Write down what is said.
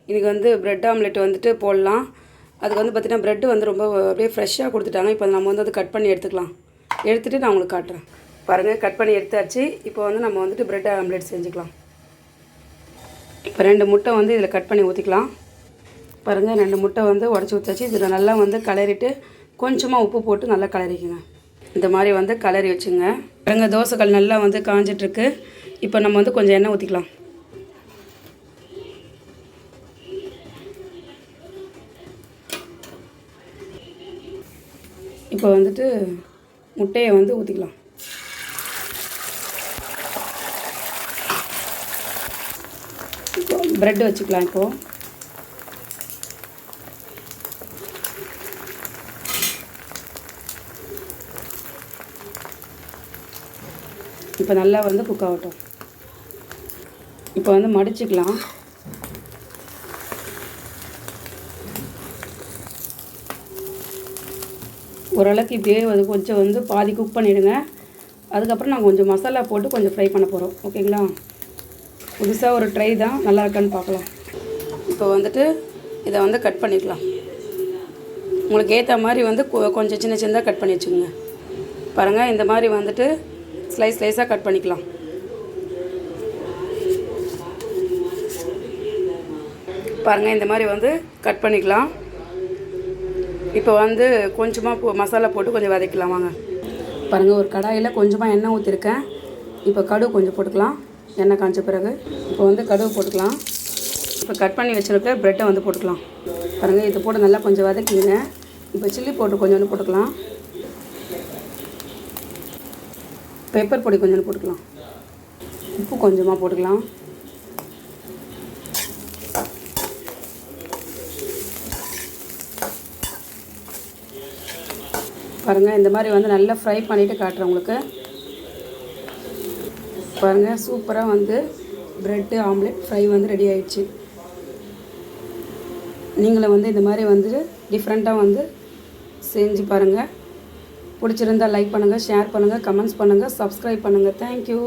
இன்றைக்கி வந்து bread omelette வந்துட்டு போடலாம். அதுக்கு வந்து பார்த்திங்கன்னா ப்ரெட்டு வந்து ரொம்ப அப்படியே ஃப்ரெஷ்ஷாக கொடுத்துட்டாங்க. இப்போ நம்ம வந்து அதை கட் பண்ணி எடுத்துக்கலாம். எடுத்துகிட்டு நான் உங்களுக்கு காட்டுறேன். பாருங்கள், கட் பண்ணி எடுத்தாச்சு. இப்போ வந்து நம்ம வந்துட்டு ப்ரெட் ஆம்லெட் செஞ்சுக்கலாம். இப்போ 2 முட்டை வந்து இதில் கட் பண்ணி ஊற்றிக்கலாம். பாருங்கள், 2 முட்டை வந்து உடச்சி ஊற்றாச்சு. இதில் நல்லா வந்து கிளறிட்டு கொஞ்சமாக உப்பு போட்டு நல்லா கிளறிக்குங்க. இந்த மாதிரி வந்து கிளறி வச்சுங்க. பாருங்கள், தோசைக்கல் நல்லா வந்து காஞ்சிட்ருக்கு. இப்போ நம்ம வந்து கொஞ்சம் எண்ணெய் ஊற்றிக்கலாம். இப்போ வந்துட்டு முட்டையை வந்து ஊற்றிக்கலாம். இப்போ ப்ரெட் வச்சுக்கலாம். இப்போது இப்போ நல்லா வந்து குக் ஆகட்டும். இப்போ வந்து மடிச்சுக்கலாம். ஓரளவுக்கு இப்படியே அது கொஞ்சம் வந்து பாதி குக் பண்ணிவிடுங்க. அதுக்கப்புறம் நாங்கள் கொஞ்சம் மசாலா போட்டு கொஞ்சம் ஃப்ரை பண்ண போகிறோம். ஓகேங்களா? புதுசாக ஒரு ட்ரை தான், நல்லா இருக்கான்னு பார்க்கலாம். இப்போ வந்துட்டு இதை வந்து கட் பண்ணிக்கலாம். உங்களுக்கு ஏற்ற மாதிரி வந்து கொஞ்சம் சின்ன சின்னதாக கட் பண்ணி வச்சுக்கோங்க. பாருங்கள், இந்த மாதிரி வந்துட்டு ஸ்லைஸாக கட் பண்ணிக்கலாம். பாருங்கள், இந்த மாதிரி வந்து கட் பண்ணிக்கலாம். இப்போ வந்து கொஞ்சமாக மசாலா போட்டு கொஞ்சம் வதக்கலாம். வாங்க. பாருங்கள், ஒரு கடாயில் கொஞ்சமாக எண்ணெய் ஊற்றிருக்கேன். இப்போ கடுகு கொஞ்சம் போட்டுக்கலாம். எண்ணெய் காய்ச்ச பிறகு இப்போ வந்து கடுகு போட்டுக்கலாம். இப்போ கட் பண்ணி வச்சுருக்க ப்ரெட்டை வந்து போட்டுக்கலாம். பாருங்கள், இதை போட்டு நல்லா கொஞ்சம் வதக்கிங்க. இப்போ சில்லி பவுடர் கொஞ்சோண்டு போட்டுக்கலாம். பெப்பர் பொடி கொஞ்சோண்டு போட்டுக்கலாம். உப்பு கொஞ்சமாக போட்டுக்கலாம். பாருங்கள், இந்த மாதிரி வந்து நல்லா ஃப்ரை பண்ணிவிட்டு காட்டுறேன் உங்களுக்கு. பாருங்கள், சூப்பராக வந்து ப்ரெட்டு ஆம்லெட் ஃப்ரை வந்து ரெடி ஆயிடுச்சு. நீங்களும் வந்து இந்த மாதிரி வந்து டிஃப்ரெண்ட்டாக வந்து செஞ்சு பாருங்கள். பிடிச்சிருந்தால் லைக் பண்ணுங்கள், ஷேர் பண்ணுங்கள், கமெண்ட்ஸ் பண்ணுங்கள், சப்ஸ்கிரைப் பண்ணுங்கள். தேங்க்யூ.